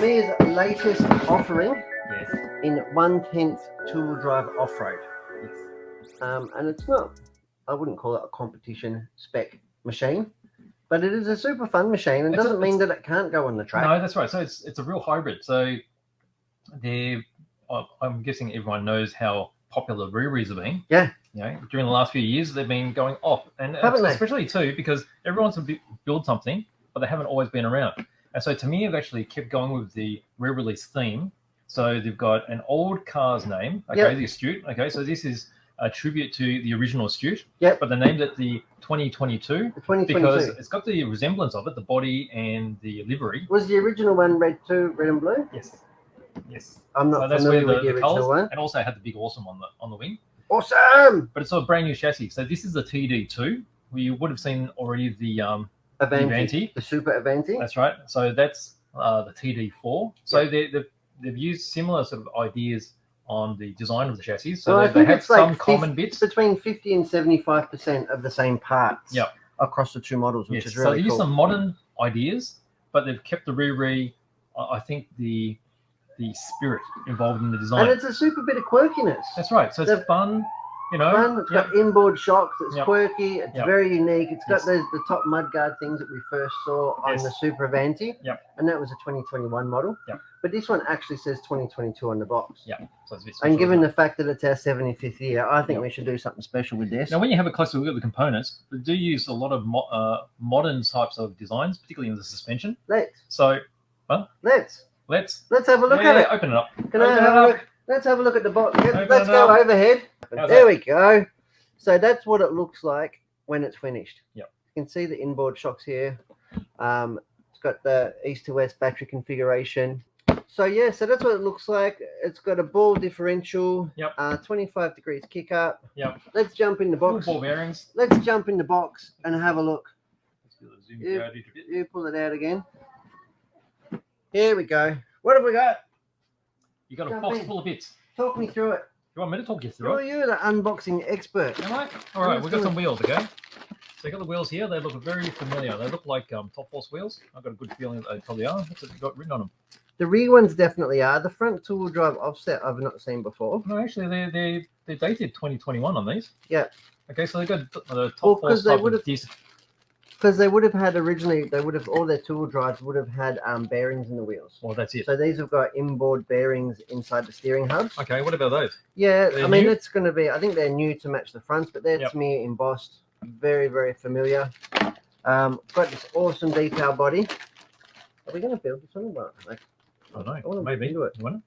Tamiya's latest offering Yes. in 1/10 two-wheel drive off-road. Yes. And it's not, I wouldn't call it a competition spec machine, but it is a super fun machine and doesn't mean that it can't go on the track. No, that's right. So it's a real hybrid. So I'm guessing everyone knows how popular liveries have been. Yeah. You know, during the last few years, they've been going off, and Haven't they? especially too because everyone wants to build something, but they haven't always been around. And so Tamiya have actually kept going with the re-release theme. So they've got an old car's name, okay, Yep. the Astute. Okay, so this is a tribute to the original Astute. Yep. But they named it the 2022 The 2022. because it's got the resemblance of it, the body and the livery. Was the original one red too, red and blue? Yes. Yes. I'm not familiar with the original one. And also had the big awesome on the wing. Awesome! But it's a brand new chassis. So this is the TD2. You would have seen already the Avanti. The Super Avanti. That's right. So that's the TD4. So they've used similar sort of ideas on the design of the chassis. So well, they have some like common bits. Between 50 and 75% of the same parts across the two models, which is really so they cool. use some modern ideas, but they've kept the I think the spirit involved in the design. And it's a super bit of quirkiness. That's right. So it's fun. You know, fun. It's got inboard shocks. It's Yep. quirky. It's Yep. very unique. It's got Yes. the top mudguard things that we first saw on Yes. the Super Avanti. Yep. And that was a 2021 model. Yep. But this one actually says 2022 on the box. Yeah. So it's a bit And special, given isn't the fact that it's our 75th year, I think Yep. we should do something special with this. it? Now, when you have a closer look at the components, they do use a lot of modern types of designs, particularly in the suspension. Let's Let's have a look at it. Open it up. Can I have a look? Let's have a look at the box. Open Let's it go up. overhead. How's There that? we go. So that's what it looks like when it's finished. Yep. You can see the inboard shocks here. It's got the east to west battery configuration. So yeah, so that's what it looks like. It's got a ball differential. Yep. 25 degrees kick up. Yep. Let's jump in the Full box. ball bearings. Let's jump in the box and have a look. Let's do the zoom out a bit. You pull it out again. Here we go. What have we got? You got a Jump box in. full of bits. Talk me through it. You want me to talk you Who through are it? you, the unboxing expert? Am I? All right, we've got some wheels, okay? So you got the wheels here. They look very familiar. They look like Top Force wheels. I've got a good feeling that they probably are. What's it got written on them? The rear ones definitely are. The front two-wheel drive offset I've not seen before. No, actually, they're dated 2021 on these. Yeah. Okay, so they got the Top Well, Force they type would of have- disc. Because they would have had originally, all their two-wheel drives would have had bearings in the wheels. Well, that's it. So these have got inboard bearings inside the steering hubs. Okay, what about those? Yeah, They're I mean, new? it's going to be, I think they're new to match the fronts, but they're Yep. Tamiya embossed. Very, very familiar. Got this awesome detail body. Are we going to build this one or what? Like, I don't know. I wanna Maybe. do it. You want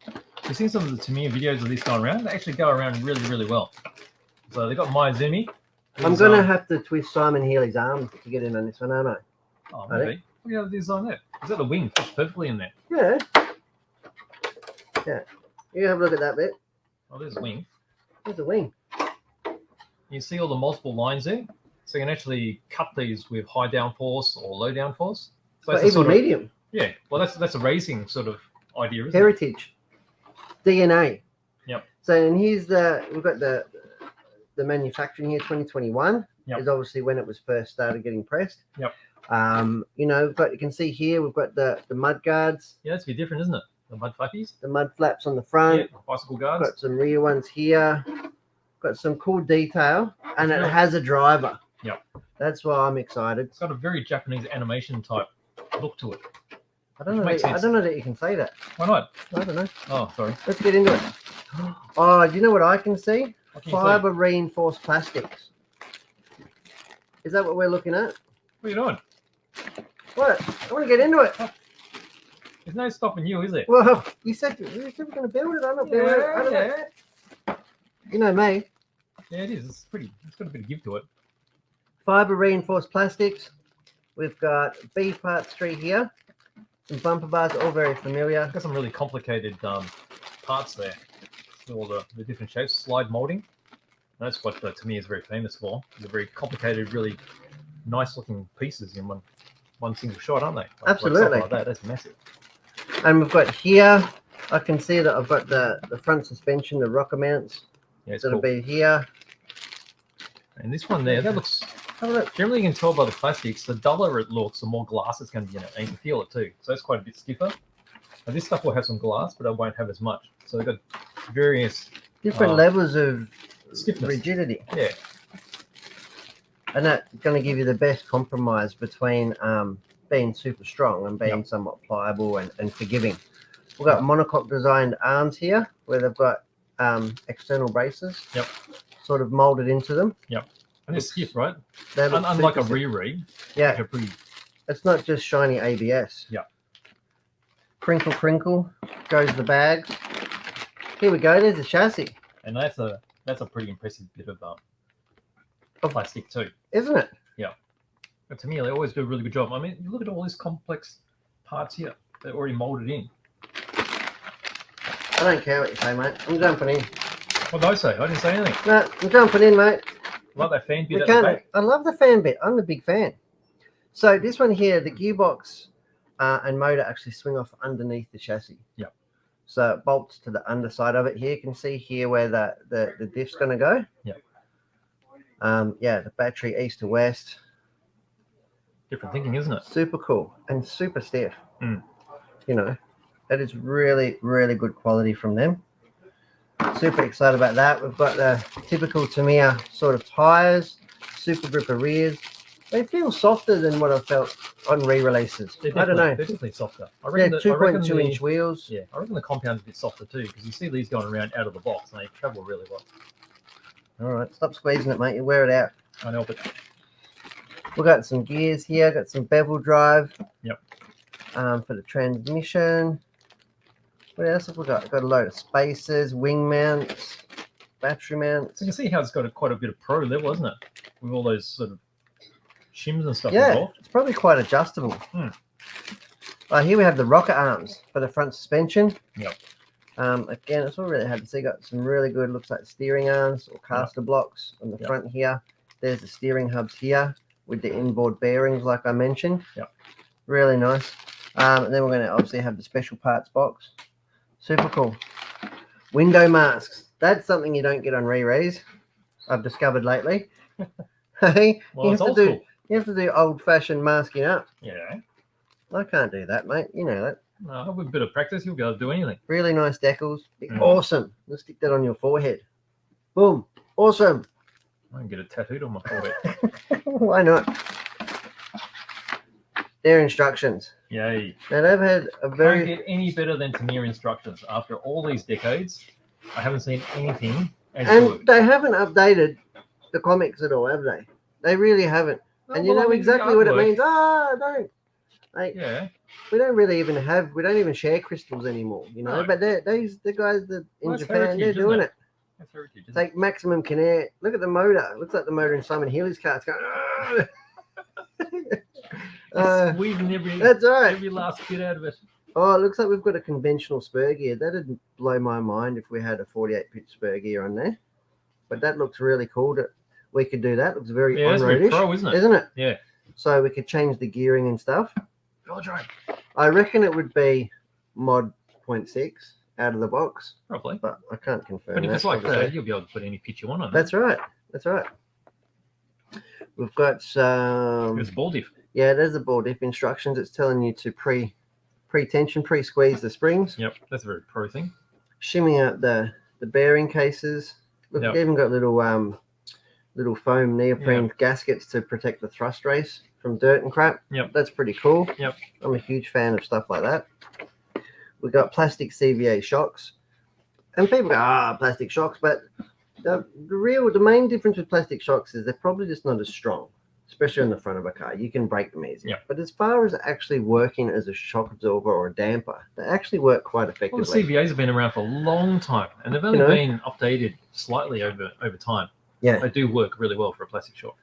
to? You've seen some of the Tamiya videos of this going around. They actually go around really, really well. So they got Miyazumi. I'm going to have to twist Simon Healy's arm to get in on this one, aren't I? Oh, Are they? maybe. Look at the design there. Is that the wing? Fits perfectly in there. Yeah. Yeah. You have a look at that bit. Oh, there's the wing. There's the wing. You see all the multiple lines there? So you can actually cut these with high downforce or low downforce. So But that's a even sort of, medium. yeah, well, that's a racing sort of idea, isn't it? Heritage. DNA. Yep. So and we've got the manufacturing here, 2021 Yep. is obviously when it was first started getting pressed. Yep. But you can see here we've got the mud guards, Yeah, that's a bit different, isn't it? The mud flappies. the mud flaps on the front. Yeah, bicycle guards. Got some rear ones here. Got some cool detail, and it Yeah. has a driver. Yep. That's why I'm excited. It's got a very Japanese animation type look to it. I don't know. Which makes I sense. don't know that you can say that. Why not? I don't know. Oh, sorry. Let's get into it. Oh, do you know what I can see? What can you see? Fiber reinforced plastics. Is that what we're looking at? What are you doing? What? I want to get into it. There's no stopping you, is there? Well, you said we're going to build it. I'm not building it. I don't know. You know me. Yeah, it is. It's pretty. It's got a bit of give to it. Fiber reinforced plastics. We've got B part 3 here. Some bumper bars, all very familiar. Got some really complicated parts there. All the different shapes, slide molding. That's what Tamiya is very famous for. They're very complicated, really nice looking pieces in one single shot, aren't they? Absolutely. Something like that. That's massive. And we've got here, I can see that I've got the front suspension, the rocker mounts. Yeah, it's That'll cool. be here. And this one there, that looks. Have a look. Generally, you can tell by the plastics, the duller it looks, the more glass it's going to be in it, and you can feel it too. So it's quite a bit stiffer. Now, this stuff will have some glass, but it won't have as much. So they've got various different levels of stiffness. rigidity. Yeah. And that's going to give you the best compromise between being super strong and being somewhat pliable and forgiving. We've got monocoque designed arms here where they've got external braces sort of molded into them. Yep. And they're stiff, right? They look Unlike a super stiff. re-read. Yeah. Which are pretty... It's not just shiny ABS. Yeah. Crinkle, crinkle, goes the bags. Here we go, there's the chassis. And that's a pretty impressive bit of plastic too. Isn't it? Yeah. But to me, they always do a really good job. I mean, you look at all these complex parts here. They're already molded in. I don't care what you say, mate. I'm jumping in. What did I say? I didn't say anything. No, I'm jumping in, mate. Love that fan bit at the back. I love the fan bit. I'm a big fan. So this one here, the gearbox and motor actually swing off underneath the chassis. Yep. So it bolts to the underside of it here. You can see here where the diff's going to go. Yep. Yeah, the battery east to west. Different thinking, isn't it? Super cool and super stiff. Mm. You know, that is really, really good quality from them. Super excited about that. We've got the typical Tamiya sort of tires, super gripper rears. They feel softer than what I've felt on re-releases. I don't know. They're definitely softer. I They're reckon 2.2 inch wheels. Yeah, I reckon the compound's a bit softer too, because you see these going around out of the box and they travel really well. All right, stop squeezing it, mate. You wear it out. I know, but We've got some gears here. Got some bevel drive. Yep. For the transmission. What else have we got? Got a load of spacers, wing mounts, battery mounts. you can see how it's got quite a bit of pro level, isn't it? With all those sort of shims and stuff Yeah, involved. it's probably quite adjustable. Here we have the rocker arms for the front suspension. Yep. Again, it's all really hard to see. Got some really good, looks like steering arms or caster blocks on the front here. There's the steering hubs here with the inboard bearings, like I mentioned. Yep. Really nice. And then we're going to obviously have the special parts box. Super cool. Window masks. That's something you don't get on re-rays, I've discovered lately. Hey, Well, it's old school. You have to do old-fashioned masking up. Yeah. I can't do that, mate. You know that. No, with a bit of practice, you'll be able to do anything. Really nice decals. Awesome. Let's stick that on your forehead. Boom. Awesome. I can get it tattooed on my forehead. Why not? Their instructions. Yay. Now they've had a Can't very get any better than Tamiya instructions. After all these decades, I haven't seen anything as and good. they haven't updated the comics at all, have they? They really haven't. And you well, know I mean, exactly the what it artwork- means. Don't. Like, Yeah. we don't even share crystals anymore, you know. No. But the guys that in Well, it's Japan, heritage, they're isn't doing it? it. That's heritage, It's isn't like maximum kinetic. Look at the motor. It looks like the motor in Simon Healy's car. It's going. it? Squeezing every That's right. every last bit out of it. Oh, it looks like we've got a conventional spur gear. That'd blow my mind if we had a 48-pitch spur gear on there. But that looks really cool. That we could do that. Looks very Yeah, that's very on-roadish, pro, isn't it? Isn't it? Yeah. So we could change the gearing and stuff. Velodrome. I reckon it would be mod 0.6 out of the box, Probably. but I can't confirm But if that, it's like obviously. that, you'll be able to put any pitch you want on it. That's right. That's right. We've got some. It's ball diff. Yeah, there's the ball diff instructions. It's telling you to pre-tension, pre-squeeze the springs, Yep, that's a very pro thing. shimming out the bearing cases. Look, Yep. they've even got little foam neoprene gaskets to protect the thrust race from dirt and crap. Yep. That's pretty cool. Yep. I'm a huge fan of stuff like that. We've got plastic CVA shocks. And people go, plastic shocks, but the main difference with plastic shocks is they're probably just not as strong, especially on the front of a car. You can break them easy. Yep. But as far as actually working as a shock absorber or a damper, they actually work quite Well, effectively. the CVAs have been around for a long time, and they've only been updated slightly over time. Yeah. They do work really well for a plastic shock.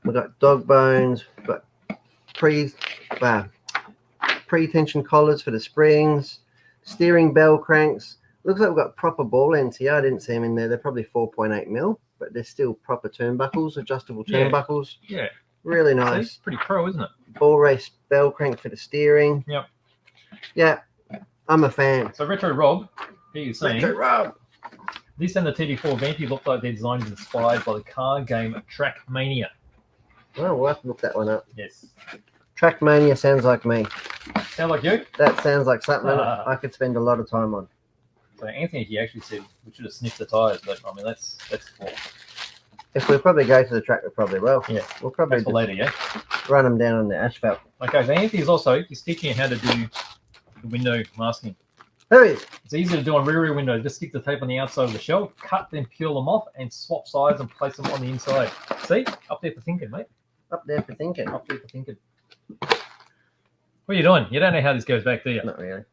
We've got dog bones, we've got pre-tension collars for the springs, steering bell cranks. Looks like we've got proper ball ends here. I didn't see them in there. They're probably 4.8 mil, but they're still proper turnbuckles, adjustable Yeah. turnbuckles. Yeah. Really See? nice. Pretty pro, isn't it? Ball race bell crank for the steering. Yep. Yeah, I'm a fan. So Retro Rob, here you're saying, Retro Rob. this and the TD4 Venti look like their design is inspired by the car game Trackmania. Oh, we'll have to look that one up. Yes. Trackmania sounds like me. Sound like you? That sounds like something I could spend a lot of time on. So Anthony, he actually said we should have sniffed the tires, but I mean that's cool. If we probably go to the track, we probably will. Yeah. We'll probably That's for later, yeah. run them down on the asphalt. Okay, so he's teaching you how to do the window masking. Who is? It's easy to do on rear window. Just stick the tape on the outside of the shell, cut, then peel them off, and swap sides and place them on the inside. See, up there for thinking, mate. Up there for thinking. Up there for thinking. What are you doing? You don't know how this goes back, do you? Not really.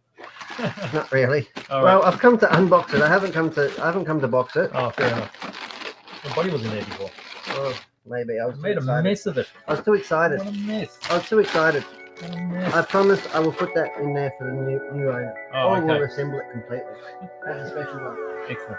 Not really. All Well, right. I've come to unbox it. I haven't come to box it. Oh, fair enough. The body was in there before. Oh, maybe I was I too made a excited. mess of it. I was too excited. What a mess. I was too excited. What a mess. I promised I will put that in there for the new owner. Oh, Or we'll okay. assemble it completely. That's a special one. Excellent.